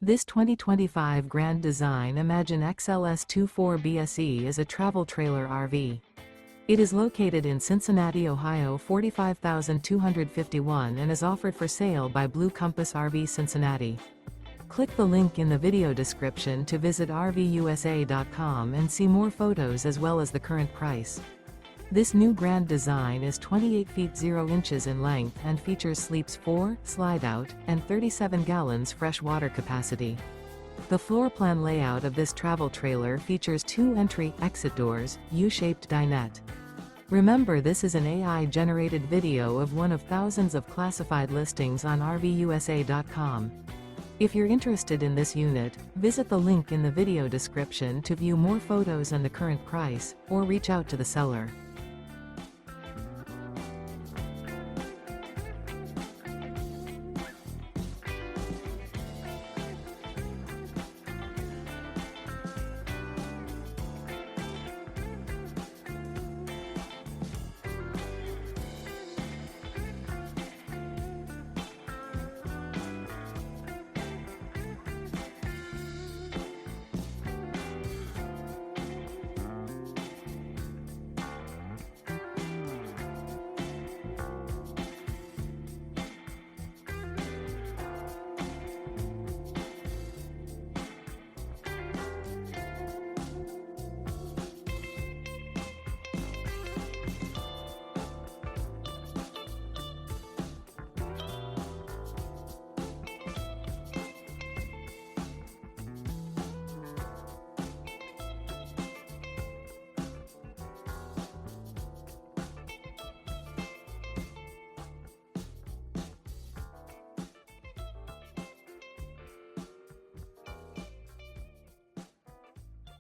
This 2025 Grand Design Imagine XLS 24BSE is a travel trailer RV. It is located in Cincinnati, Ohio 45251 and is offered for sale by Blue Compass RV Cincinnati. Click the link in the video description to visit RVUSA.com and see more photos as well as the current price. This new Grand Design is 28 feet 0 inches in length and features sleeps 4, Slideout, and 37 gallons fresh water capacity. The floor plan layout of this travel trailer features 2 entry-exit doors, U-shaped dinette. Remember, this is an AI-generated video of one of thousands of classified listings on RVUSA.com. If you're interested in this unit, visit the link in the video description to view more photos and the current price, or reach out to the seller.